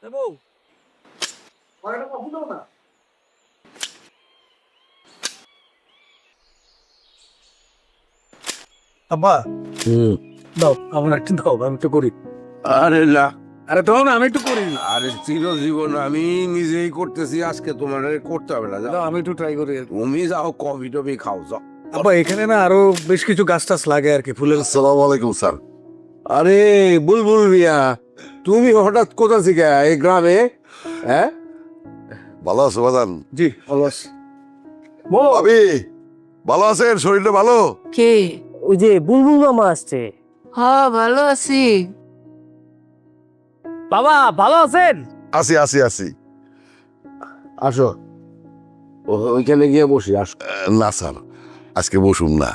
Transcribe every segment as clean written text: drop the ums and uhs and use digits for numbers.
আব্বা দাও আমার একটু দাও, আমি একটু করি। আরে না, আরে দাও না, আমি একটু করি। আরে চিরজীবন আমি নিজেই করতেছি, আজকে তোমার করতে হবে না। দাও, আমি একটু ট্রাই করি। তুমি যাও, কফি টফি খাও, যাও। আব্বা এখানে না আরো বেশ কিছু গাছ টাছ লাগে আর কি, ফুলের। আসসালামু আলাইকুম স্যার। আরে বুলবুল মিয়া, তুমি হঠাৎ কোথা থেকে এই গ্রামে? হ্যাঁ, ভালো আছো বাজান? জি ভালো আছি। ভাবি ভালো আছেন? শরীরটা ভালো? কে? ওই যে বুলবুল মামা আসছে। হ্যাঁ ভালো আছি। বাবা ভালো আছেন? আছি আছি আছি। আসো, ওইখানে গিয়ে বসি। আসো। না স্যার, আজকে বসুন না,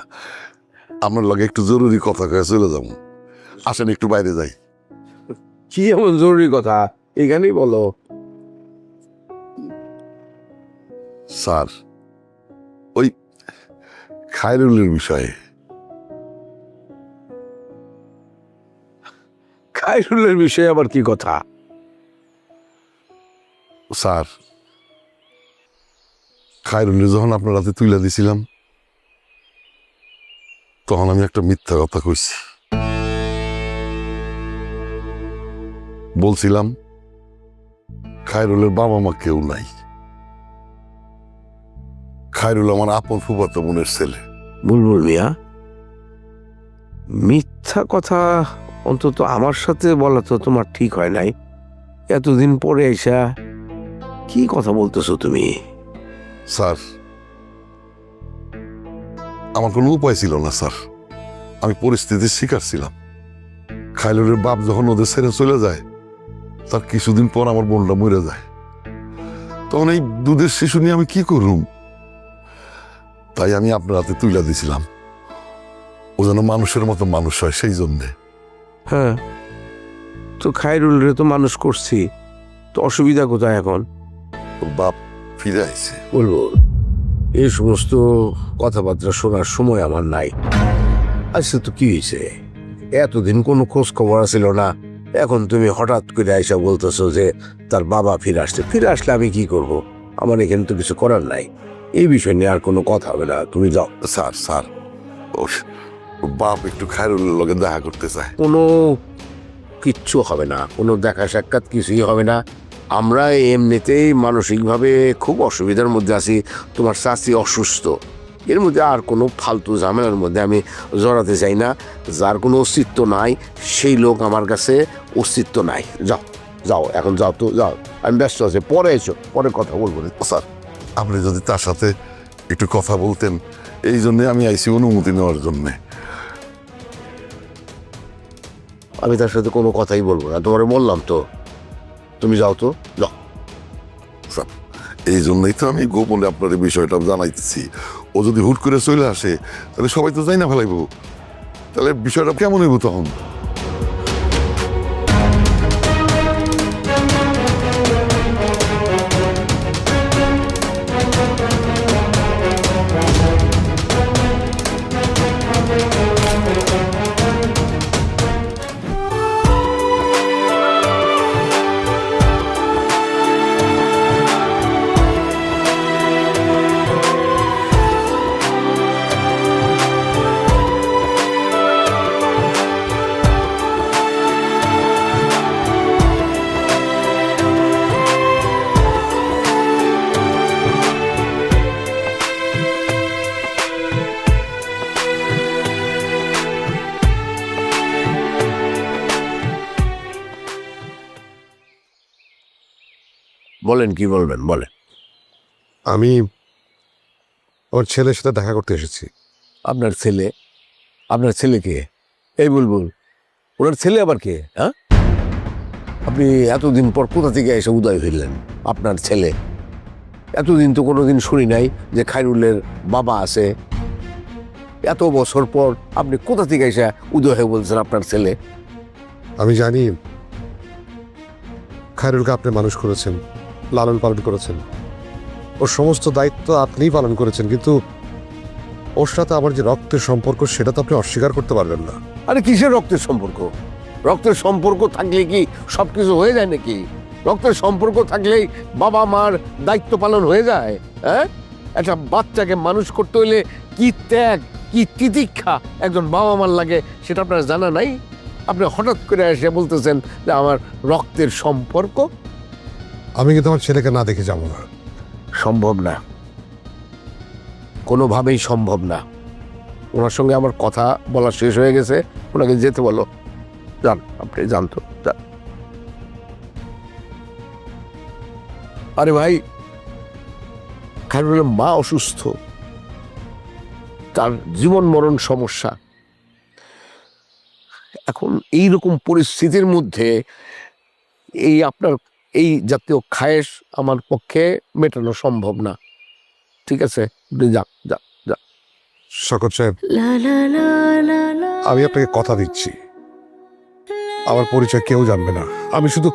আপনার লগে একটু জরুরি কথা কয়ে চলে যাবো। আসেন একটু বাইরে যাই। কি এমন জরুরি কথা, এখানেই বলো। স্যার, ওই খায়রুলের বিষয়ে। খায়রুলের বিষয়ে আবার কি কথা? স্যার, খায়রুলের যখন আপনার হাতে তুলে দিছিলাম, তখন আমি একটা মিথ্যা কথা কইছি। বলছিলাম খায়রুলের বাবা মা কেউ নাই, খায়রুল আমার আপন ফুফাতো বোনের ছেলে। বুলবুল মিয়া, মিথ্যা কথা অন্তত আমার সাথে বলা তো তোমার ঠিক হয় নাই। এতদিন পরে এসা কি কথা বলতেছো তুমি? স্যার, আমার কোনো উপায় ছিল না স্যার, আমি পরিস্থিতির শিকার ছিলাম। খায়রুলের বাপ যখন ওদের ছেড়ে চলে যায়, তার কিছুদিন পর আমার বোনটা মরে যায়। তখন এই দুধের শিশু নিয়ে আমি কি করুম? তাই আমি আপনার হাতে তুলে দিছিলাম, ও যেন মানুষের মতো মানুষ হয়, সেই জন্যে। হ্যাঁ, তো খায়রুল রে তো মানুষ করছি, তো অসুবিধা কোথায় এখন? ওর বাপ ফিরে আইছে। বলবো, এই সমস্ত কথাবার্তা শোনার সময় আমার নাই। আচ্ছা, তো কি হয়েছে? এতদিন কোনো খোঁজ খবর ছিল না, এখন তুমি হঠাৎ করে আইসা বলতেছো যে তার বাবা ফিরে আসছে। ফিরে আসলে আমি কি করব? আমার এখানে তো কিছু করার নাই। এই বিষয় নিয়ে আর কোনো কথা হবে না, তুমি যাও। স্যার স্যার, ওর বাপ একটু খায়রুলের লগে দেখা করতে চায়। কোনো কিচ্ছু হবে না, কোনো দেখা সাক্ষাৎ কিছুই হবে না। আমরা এমনিতেই মানসিকভাবে খুব অসুবিধার মধ্যে আছি, তোমার চাচি অসুস্থ, এর মধ্যে আর কোনো ফালতু ঝামেলার মধ্যে আমি জড়াতে চাই না। যার কোনো অস্তিত্ব নাই সেই লোক আমার কাছে অস্তিত্ব নাই। যাও যাও, এখন যাও তো, যাও, আমি ব্যস্ত আছি, পরে এসো, পরে কথা বলবো। স্যার, আপনি যদি তার সাথে একটু কথা বলতেন, এই জন্যে আমি আইসি অনুমতি নেওয়ার জন্যে। আমি তার সাথে কোনো কথাই বলবো না, তোমারে বললাম তো, তুমি যাও তো, যাও। স্যার, এই জন্যই তো আমি গোপনে আপনার এই বিষয়টা জানাইতেছি। ও যদি হুট করে চলে আসে, তাহলে সবাই তো যাই না ফেলাইব, তাহলে বিষয়টা কেমন হইব তখন? বলেন, কি বলবেন বলেন। আমি ওর ছেলের সাথে দেখা করতে এসেছি। আপনার ছেলে? আপনার ছেলে কে? এই বুলবুল, ওনার ছেলে আবার কে? হ্যাঁ, আপনি এতদিন পর কোথা থেকে এসে উদয় হইলেন? আপনার ছেলে? এতদিন তো কোনোদিন শুনি নাই যে খায়রুলের বাবা আছে। এত বছর পর আপনি কোথা থেকে এসে উদয় হয়ে বলছেন আপনার ছেলে? আমি জানি খায়রুলকে আপনি মানুষ করেছেন, লালন পালন করেছেন, ওর সমস্ত দায়িত্ব আপনিই পালন করেছেন, কিন্তু ওর সাথে আমার যে রক্তের সম্পর্ক সেটা তো আপনি অস্বীকার করতে পারবেন না। আরে কিসের রক্তের সম্পর্ক? রক্তের সম্পর্ক থাকলে কি সবকিছু হয়ে যায় নাকি? রক্তের সম্পর্ক থাকলেই বাবা মার দায়িত্ব পালন হয়ে যায়? হ্যাঁ, একটা বাচ্চাকে মানুষ করতে হইলে কি ত্যাগ, কি তিতিক্ষা একজন বাবা মার লাগে সেটা আপনার জানা নাই? আপনি হঠাৎ করে এসে বলতেছেন যে আমার রক্তের সম্পর্ক। আমি কিন্তু আমার ছেলেকে না দেখে যাবো না। সম্ভব না, কোনোভাবেই সম্ভব না। ওনার সঙ্গে আমার কথা বলা শেষ হয়ে গেছে, ওনাকে যেতে বলো। যান, আপনি জানতো। আরে ভাই, খায়রুলের মা অসুস্থ, তার জীবন মরণ সমস্যা। এখন এইরকম পরিস্থিতির মধ্যে এই আপনার এই জাতীয় খায়েশ আমার পক্ষে মেটানো সম্ভব না। ঠিক আছে, আপনি যান যান যান। শকত সাহেব, আমি আপনাকে কথা দিচ্ছি, আমার পরিচয় কেউ জানবে না। আমি শুধু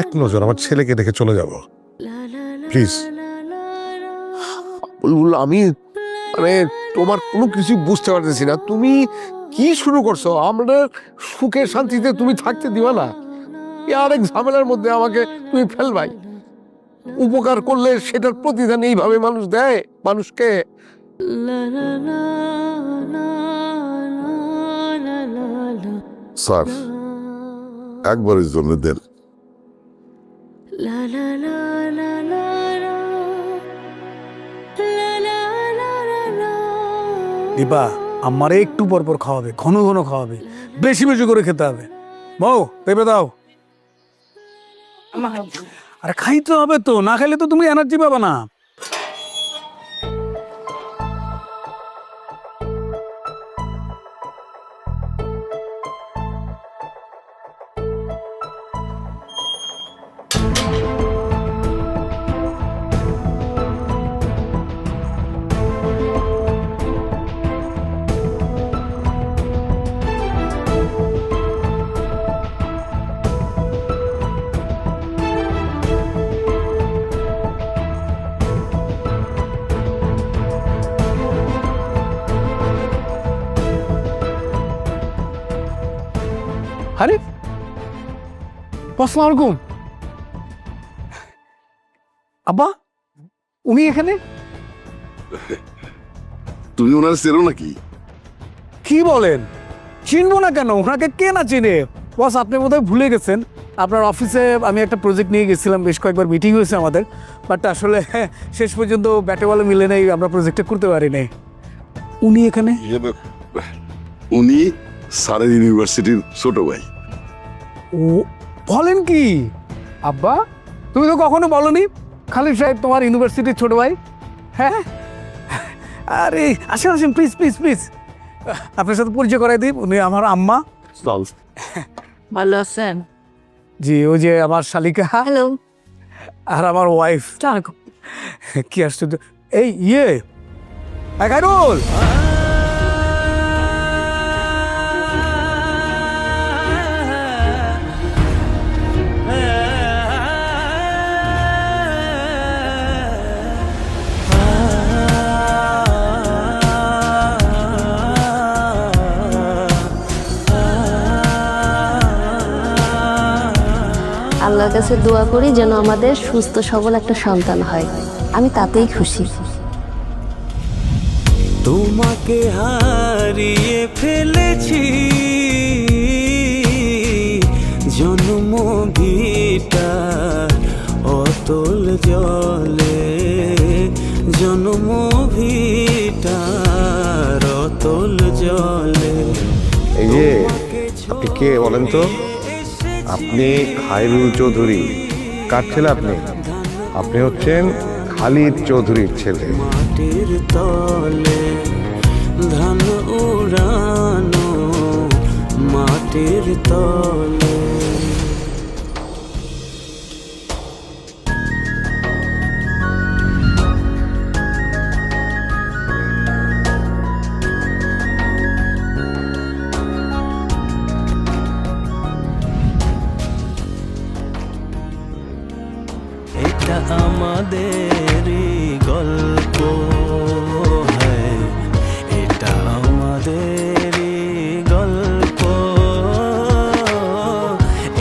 এক নজর আমার ছেলেকে দেখে চলে যাব, প্লিজ। বুলবুল, আমি মানে তোমার কোনো কিছু বুঝতে পারতেছি না। তুমি কি শুরু করছো? আমরা সুখে শান্তিতে তুমি থাকতে দিবা না? আরেক ঝামেলার মধ্যে আমাকে তুমি ফেলবাই। উপকার করলে সেটার প্রতিদান এইভাবে মানুষ দেয় মানুষকে? স্যার, একবারের জন্য দেন। দীপা, আমারে একটু পর পর খাওয়াবে, ঘন ঘন খাওয়াবে, বেশি বেশি করে খেতে হবে। বউ, পেঁপে দাও। আরে খাইতে হবে তো, না খাইলে তো তুমি এনার্জি পাবে না। আরে, আসসালামু আলাইকুম। আব্বা, উনি এখানে? তুমি ওনার চেনো নাকি? কি বলেন? চিনবো না কেন? ওনাকে কে না চিনে? বস, আপনি বোধহয় ভুলে গেছেন। আপনার অফিসে আমি একটা প্রজেক্ট নিয়ে গেছিলাম, বেশ কয়েকবার মিটিং হয়েছে আমাদের, বাট আসলে শেষ পর্যন্ত ব্যাটে বলে মিলে নেই, আমরা প্রজেক্টটা করতে পারি নাই। উনি এখানে? উনি স্যারের ইউনিভার্সিটির ছোট ভাই। ও, বলেন কি? আব্বা, তুমি তো কখনো বলনি খালিদ সাহেব তোমার ইউনিভার্সিটির ছোট ভাই। হ্যাঁ, আরে আসেন আসেন, প্লিজ প্লিজ প্লিজ, আপনার সাথে পরিচয় করাই দিই। উনি আমার আম্মা। ভালো আছেন? জি, ওই যে আমার শালিকা হ্যালো। আর আমার ওয়াইফ। কি আশ্চর্য! এই ইয়ে খায়রুল, আল্লাহর কাছে দোয়া করি যেন আমাদের সুস্থ সবল একটা সন্তান হয়, আমি তাতেই খুশি। তোমাকে হারিয়ে ফেলেছি জন্ম ভিটার অতল জলে, জন্ম ভিটার অতল জলে। এই যে, আপনি কে বলেন তো? আপনি খায়রুল চৌধুরী। কার ছেলে আপনি? আপনি হচ্ছেন খালিদ চৌধুরীর ছেলে। মাটির তলে ধান উড়ানো, মাটির তলে। এটা আমাদেরই গল্প, হ্যাঁ এটা আমাদেরই গল্প,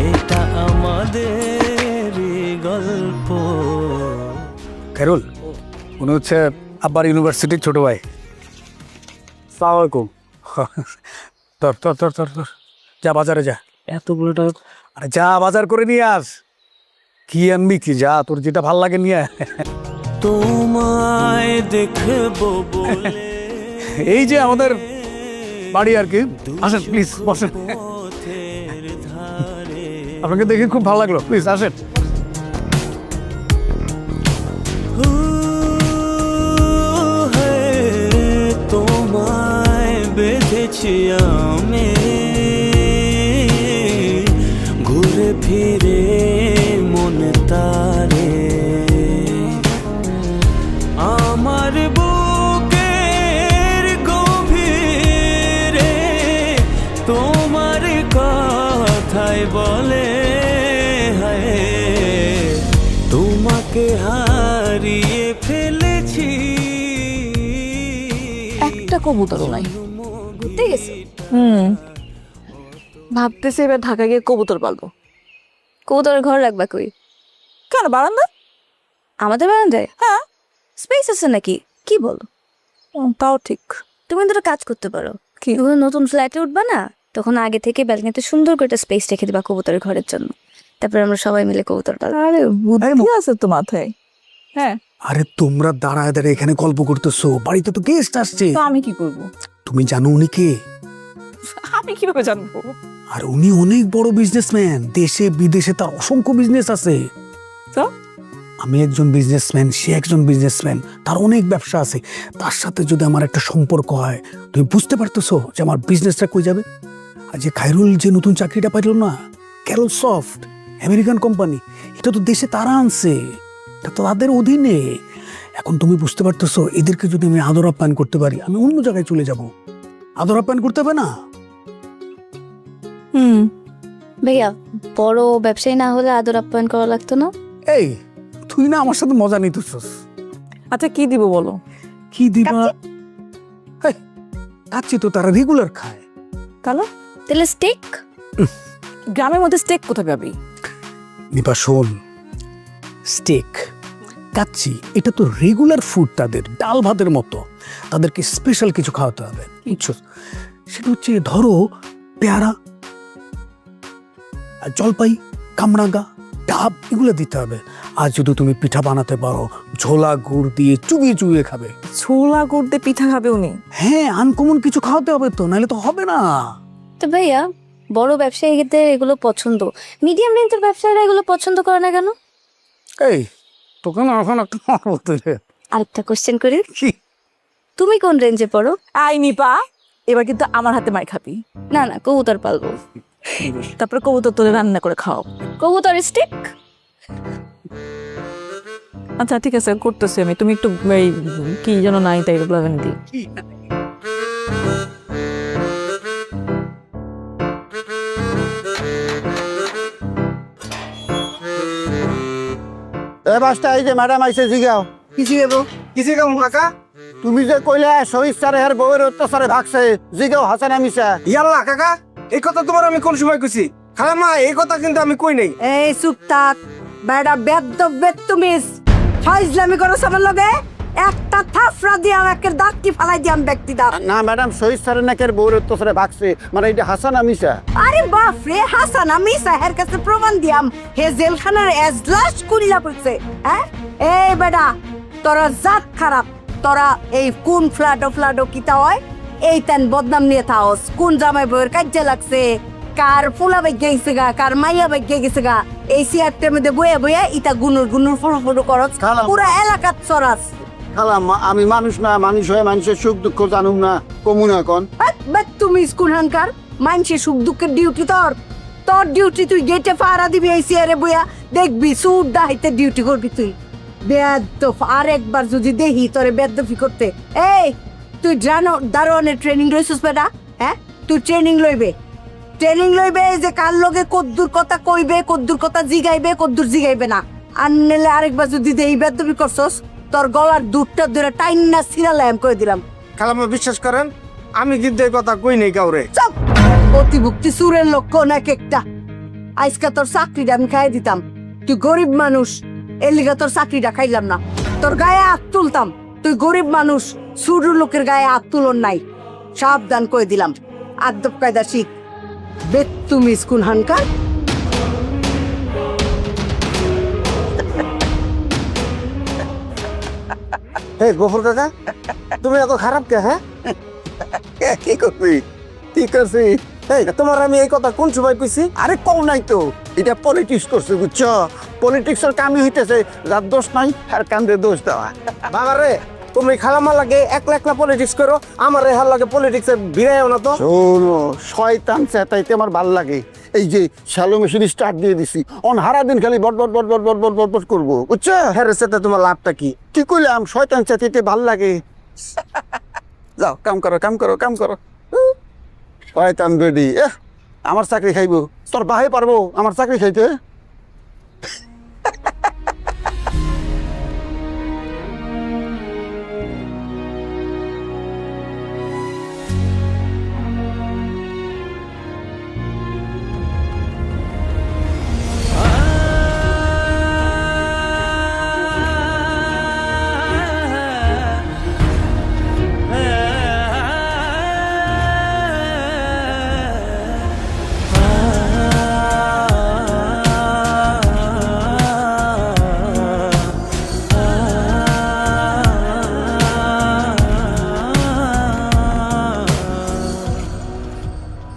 এটা আমাদের খায়রুল উনি হচ্ছে আব্বার ইউনিভার্সিটির ছোট ভাই। সালাম আলাইকুম। তোর তোর তোর তোর তোর যা বাজারে যা, এতগুলো টাকা আরে যা বাজার করে নিয়ে আস। কি আনবি কি, যা তোর যেটা ভাল লাগে নিয়ে আয়। তোমায় দেখবো বলে এই যে আমাদের বাড়ি আর কি, আসেন প্লিজ বসেন। পথের ধারে আপনাকে দেখে খুব ভালো লাগলো, প্লিজ আসেন। তোমায় বেঁধেছি আমি ঘুরে ফিরে মনে তারে আমার বুকের গভীরে তোমার কথাই বলে হায় তোমাকে হারিয়ে ফেলেছি একটা কবুতরও নাই। ঘুরতে গেছো? ভাবতেছি এবার ঢাকা গিয়ে কবুতর পালবো। কবুতরের ঘর রাখবা কই? কেন, বারান্দা? আমাদের বারান্দায়? হ্যাঁ। স্পেস আছে নাকি? কি বলো? তাও ঠিক। তুমি কিন্তু একটা কাজ করতে পারো। কি? যখন নতুন ফ্ল্যাটে উঠবা না, তখন আগে থেকে ব্যালকনিতে সুন্দর করে একটা স্পেস রেখে দিবা কবুতরের ঘরের জন্য। তারপরে আমরা সবাই মিলে কবুতর পালবো। আরে বুদ্ধি আছে তো মাথায়। হ্যাঁ, আরে তোমরা দাঁড়ায় দাঁড়ায় এখানে গল্প করতেছো, বাড়িতে তো গেস্ট আসছে। তো আমি কি করব? তুমি জানো উনি কে? আমি কিভাবে জানবো? আর উনি অনেক বড় বিজনেসম্যান, দেশে বিদেশে তার অসংখ্য বিজনেস আছে। তো আমি একজন বিজনেসম্যান, সে একজন বিজনেসম্যান, তার অনেক ব্যবসা আছে। তার সাথে যদি আমার একটা সম্পর্ক হয়, তুমি বুঝতে পারতেছো যে আমার বিজনেসটা কই যাবে। আর যে খায়রুল যে নতুন চাকরিটা পাইল না, ক্যারল সফট, আমেরিকান কোম্পানি, এটা তো দেশে তারা আনছে, এটা তো তাদের অধীনে। এখন তুমি বুঝতে পারতেছো, এদেরকে যদি আমি আদর আপ্যায়ন করতে পারি, আমি অন্য জায়গায় চলে যাব। আদর আপ্যায়ন করতে হবে না? ভাইয়া, বড় ব্যবসায়ী না হলে আদর আপ্যায়ন করা লাগতো না? এই তুই না আমার সাথে মজা নিতেছস। আচ্ছা কি দিব বলো? কি দিবা? কাচ্চি তো তারা রেগুলার খায়। তাহলে তাহলে স্টেক? গ্রামের মধ্যে স্টেক কোথায় পাবি? নিপা শোন, স্টেক কাচ্চি এটা তো রেগুলার ফুড, তাদের ডাল ভাতের মতো। তাদেরকে স্পেশাল কিছু খাওয়াতে হবে, বুঝছো? সেটা হচ্ছে ধরো পেয়ারা আর জলপাই, কামরাঙ্গা, ডাব, এগুলো দিতে হবে। আর যদি তুমি পিঠা বানাতে পারো, ঝোলা গুড় দিয়ে চুবিয়ে চুবিয়ে খাবে। ছোলা গুড় দিয়ে পিঠা খাবে উনি? হ্যাঁ, আনকমন কিছু খাওয়াতে হবে তো, নাহলে তো হবে না। তো ভাইয়া, বড় ব্যবসায়ীদের এগুলো পছন্দ, মিডিয়াম রেঞ্জের ব্যবসায়ীরা এগুলো পছন্দ করে না কেন? এই তোকে না এখন একটা বলতে আরেকটা কোশ্চেন করি, কি? তুমি কোন রেঞ্জে পড়ো? আই নিপা, এবার কিন্তু আমার হাতে মার খাবি। না না, কবুতর পালবো। তারপরে কবুতর তোরে রান্না করে খাও। কবুতর স্টিক? আচ্ছা ঠিক আছে, করতেছি আমি। তুমি একটু এই কি যেন নাই তাই ব্লাভেন দি। এ বাসটা এই যে ম্যাডাম আইছে, জিগাও কি জিগাবো? কি জিগাবো কাকা? তুমি যে কইলে শহীদ স্যার এর বউয়ের অত্যাচারে ভাগছে, জিগাও হাসান আমিসা। ইয়াল্লা কাকা, এই কথা তোমার আমি কোন সময় কইছি? খালাম্মা, এই কথা কিন্তু আমি কই নাই। এই চুপ থাক বেড়া, বেদ তুমি ফাইজলামি করো সবার লগে। একটা থাফরা দিয়ে আমাকে দাঁতটি ফালাই দিয়াম ব্যক্তি দাও। না ম্যাডাম, শহীদ স্যারের নাকের বউয়ের অত্যাচারে ভাগছে, মানে এটা হাসান আমিসা। আরে বাপ রে, হাসান আমি সাহের কাছে প্রমাণ দিয়াম হে জেলখানার এজলাস করিলা পড়ছে। হ্যাঁ এই বেটা, তোরা জাত খারাপ। তোরা এই কোন ফ্লাডো কিতা হয়, এই তেন বদনাম নিয়ে থাওস। কোন জামাই বউয়ের কাজে লাগছে, কার ফুলা বেগে গেছে গা, কার মাইয়া বেগে গেছে গা, এই সিয়ারটার মধ্যে বয়ে বয়ে ইটা গুনুর ফুরু করস, পুরা এলাকাত চরাস। খালাম্মা, আমি মানুষ না, মানুষ হয়ে মানুষের সুখ দুঃখ জানুম না, কমু না এখন। তুমি স্কুল হানকার মানুষের সুখ দুঃখের ডিউটি তোর। তোর ডিউটি তুই গেটে পাহারা দিবি, এই সিয়ারে বইয়া দেখবি সুর দাহিতে ডিউটি করবি তুই। বেদফ, আরেকবার যদি দেখি তোরে বেদফি করতে। এই তুই জানো দারোয়ানের ট্রেনিং লইছিস বেটা? হ্যাঁ, তুই ট্রেনিং লইবে যে কার লগে কদ্দুর কথা কইবে, কদ্দুর কথা জিগাইবে, কদ্দুর জিগাইবে না। আর নেলে আরেকবার যদি এই বেদফি করছস, তোর গলার দুধটা ধরে টাইন্না সিরালাম করে দিলাম। খালাম্মা বিশ্বাস করেন, আমি কিন্তু এই কথা কই নাই কাউরে। চুপ! অতিভুক্তি সুরের লক্ষণ এক একটা। আজকে তোর চাকরিটা আমি খাই দিতাম। তুই গরিব মানুষ, এর লিগা তোর চাকরিটা খাইলাম না। তোর গায়ে হাত তুলতাম, তুই গরিব মানুষ, ছোট লোকের গায়ে হাত তুলন নাই। সাবধান করে দিলাম, আদব কায়দা শিখ। বেত্তুমি স্কুল হানকার। হে গফর কাকা, তুমি এত খারাপ কে? হ্যাঁ কি করবি? কি করছি? এই তোমার আমি এই কথা কোন সময় কইছি? আরে কও নাই তো, এটা পলিটিক্স করছে বুঝছো? পলিটিক্সের কামই হইতেছে যার দোষ নাই আর কান্দে দোষ দেওয়া। বাবা রে, তুমি খালামা লাগে একলা একলা পলিটিক্স করো, আমার হার লাগে পলিটিক্সে ভিড়াইও না তো। শোনো, শয়তান চেতাইতে আমার ভাল লাগে। এই যে শ্যালো মেশিন স্টার্ট দিয়ে দিছি, অন হারা দিন খালি বট বট বট বট বট বট বট বট করবো বুঝছো? হ্যাঁ চেতে তোমার লাভটা কি? কি কইলাম, শয়তান চেতাইতে ভাল লাগে। যাও কাম করো কাম করো কাম করো। শয়তান বেডি, আমার চাকরি খাইবো? তোর বাহে পারবো আমার চাকরি খাইতে?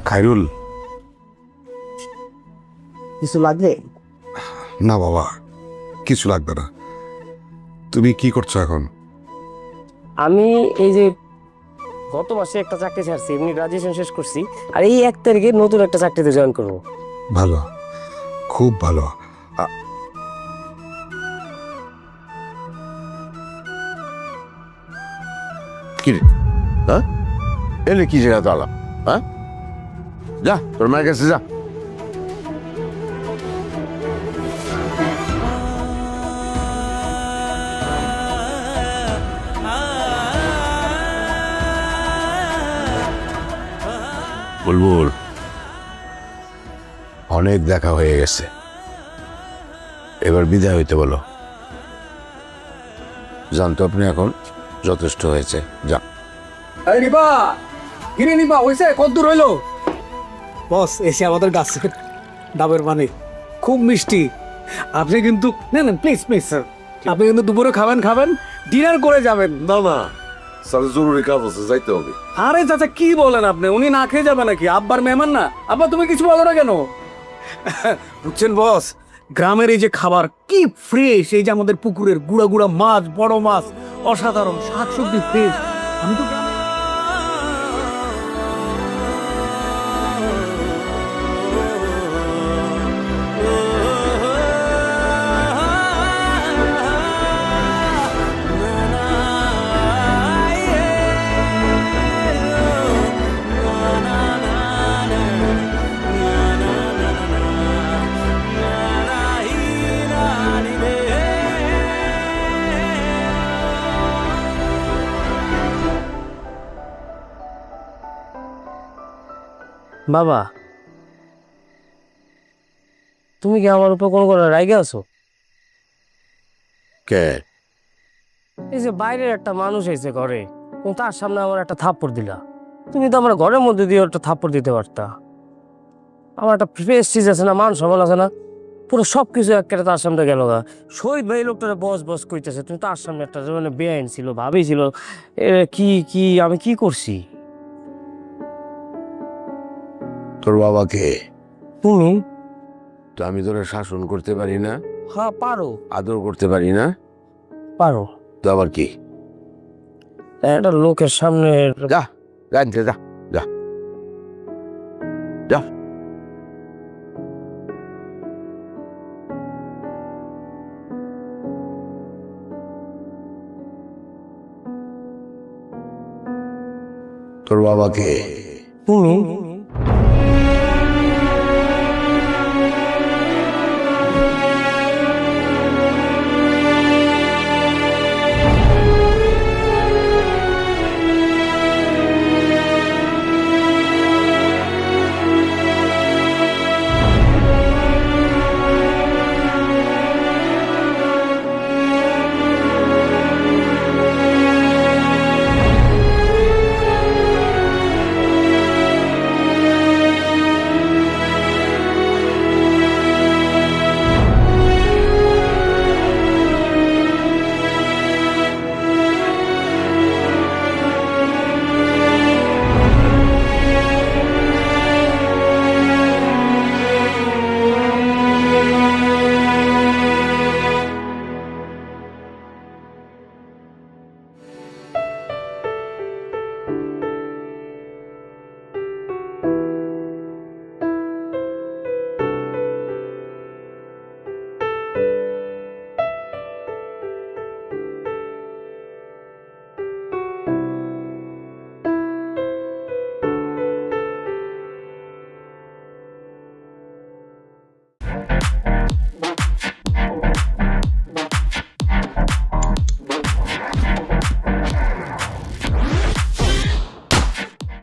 খাইরুল, কিছু লাগবে? না বাবা, কিছু লাগবে না। তুমি কি করছো এখন? আমি এই যে গত মাসে একটা চাকরি ছাড়ছি, এমনি গ্রাজুয়েশন শেষ করছি, আর এই 1 তারিখে নতুন একটা চাকরিতে জয়েন করবো। ভালো, খুব ভালো। কি রে? হ্যাঁ, এনে কি জায়গা তালা? হ্যাঁ, যা তোর মায়ের কাছে যা। বুলবুল, অনেক দেখা হয়ে গেছে, এবার বিদায় হইতে বলো। জানতো আপনি এখন যথেষ্ট হয়েছে, যা। আরে নিপা, কিরে নিপা, হয়েছে? কত দূর হইলো? বস এসে আমাদের গাছ থেকে ডাবের পানি খুব মিষ্টি। আপনি কিন্তু না না প্লিজ প্লিজ স্যার, আপনি কিন্তু দুপুরে খাবেন খাবেন, ডিনার করে যাবেন। না না স্যার, জরুরি কাজ আছে, যাইতে হবে। আরে চাচা কি বলেন আপনি? উনি না খেয়ে যাবে নাকি? আব্বার মেহমান না? আব্বা তুমি কিছু বলো না কেন? বুঝছেন বস, গ্রামের এই যে খাবার কি ফ্রেশ, এই যে আমাদের পুকুরের গুড়া গুড়া মাছ, বড় মাছ, অসাধারণ শাকসবজি ফ্রেশ। আমি তো বাবা, তুমি কি আমার উপর কোনো রাইগে আছো? কে? এই যে বাইরের একটা মানুষ এসে ঘরে, তুমি তার সামনে আমার একটা থাপ্পড় দিলা। তুমি তো আমার ঘরের মধ্যে দিয়ে একটা থাপ্পড় দিতে পারতা। আমার একটা প্রেস্টিজ আছে না, মান সম্মান আছে না, পুরো সবকিছু একেবারে তার সামনে গেল গা। শহীদ ভাই লোকটা বস বস কইতেছে, তুমি তার সামনে একটা মানে বেআইন ছিল, ভাবি ছিল। কি কি আমি কি করছি? তোর বাবাকে? তুমি? তো আমি তোরা শাসন করতে পারি না? হ্যাঁ পারো। আদর করতে পারি না? পারো। তো আবার কি? একটা লোকের সামনে যা, জানতে যা, যা যা। তোর বাবাকে? তুমি? না